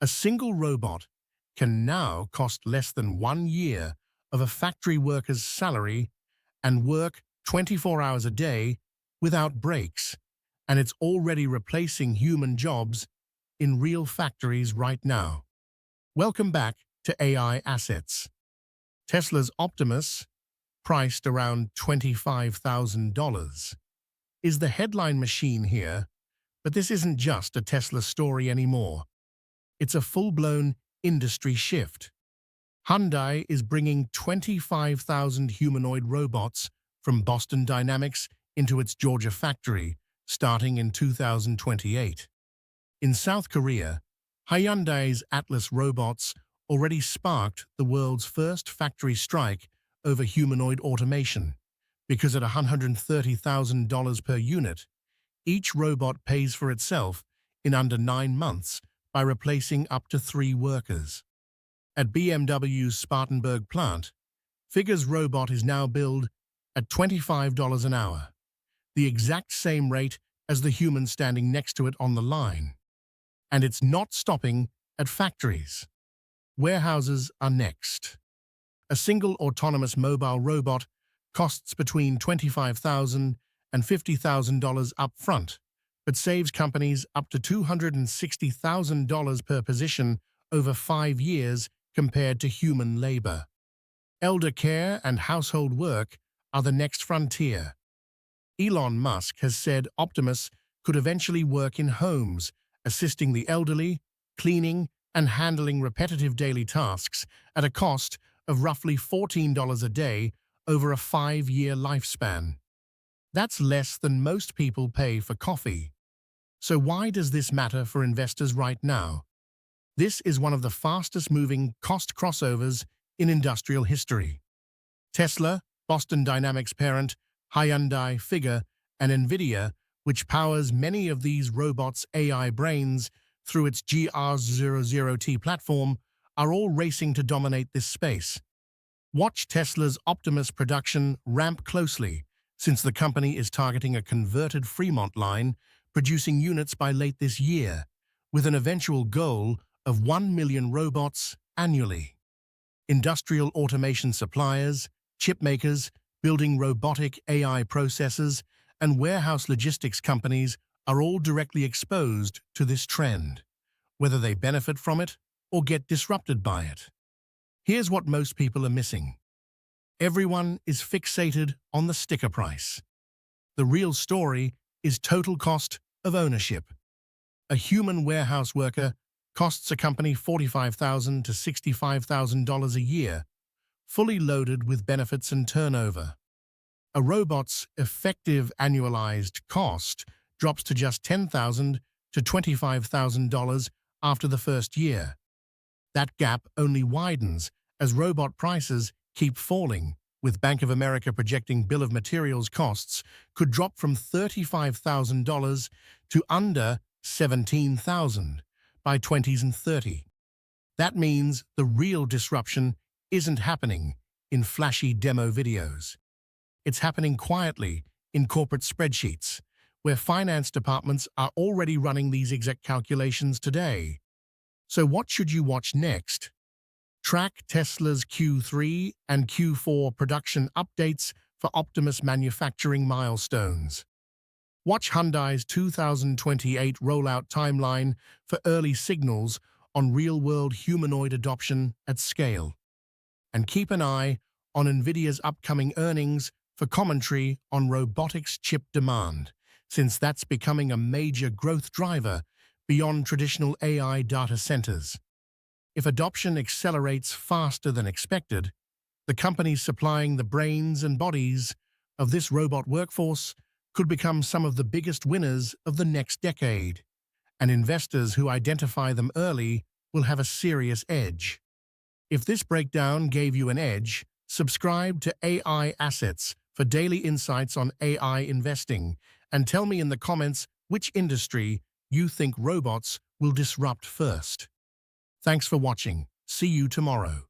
A single robot can now cost less than 1 year of a factory worker's salary and work 24 hours a day without breaks, and it's already replacing human jobs in real factories right now. Welcome back to AI Assets. Tesla's Optimus, priced around $25,000, is the headline machine here, but this isn't just a Tesla story anymore. It's a full-blown industry shift. Hyundai is bringing 25,000 humanoid robots from Boston Dynamics into its Georgia factory, starting in 2028. In South Korea, Hyundai's Atlas robots already sparked the world's first factory strike over humanoid automation, because at $130,000 per unit, each robot pays for itself in under 9 months by replacing up to 3 workers. At BMW's Spartanburg plant, Figure's robot is now billed at $25 an hour, the exact same rate as the human standing next to it on the line. And it's not stopping at factories. Warehouses are next. A single autonomous mobile robot costs between $25,000 and $50,000 up front, but saves companies up to $260,000 per position over 5 years compared to human labor. Elder care and household work are the next frontier. Elon Musk has said Optimus could eventually work in homes, assisting the elderly, cleaning, and handling repetitive daily tasks at a cost of roughly $14 a day over a 5-year lifespan. That's less than most people pay for coffee. So why does this matter for investors right now? This is one of the fastest-moving cost crossovers in industrial history. Tesla, Boston Dynamics parent, Hyundai, Figure, and Nvidia, which powers many of these robots' AI brains through its GR00T platform, are all racing to dominate this space. Watch Tesla's Optimus production ramp closely, since the company is targeting a converted Fremont line, producing units by late this year, with an eventual goal of 1 million robots annually. Industrial automation suppliers, chip makers, building robotic AI processors, and warehouse logistics companies are all directly exposed to this trend, whether they benefit from it or get disrupted by it. Here's what most people are missing. Everyone is fixated on the sticker price. The real story is total cost of ownership. A human warehouse worker costs a company $45,000 to $65,000 a year, fully loaded with benefits and turnover. A robot's effective annualized cost drops to just $10,000 to $25,000 after the first year. That gap only widens as robot prices keep falling, with Bank of America projecting bill of materials costs could drop from $35,000 to under $17,000 by 2030. That means the real disruption isn't happening in flashy demo videos. It's happening quietly in corporate spreadsheets, where finance departments are already running these exact calculations today. So what should you watch next? Track Tesla's Q3 and Q4 production updates for Optimus manufacturing milestones. Watch Hyundai's 2028 rollout timeline for early signals on real-world humanoid adoption at scale. And keep an eye on Nvidia's upcoming earnings for commentary on robotics chip demand, since that's becoming a major growth driver beyond traditional AI data centers. If adoption accelerates faster than expected, the companies supplying the brains and bodies of this robot workforce could become some of the biggest winners of the next decade, and investors who identify them early will have a serious edge. If this breakdown gave you an edge, subscribe to AI Assets for daily insights on AI investing, and tell me in the comments which industry you think robots will disrupt first. Thanks for watching. See you tomorrow.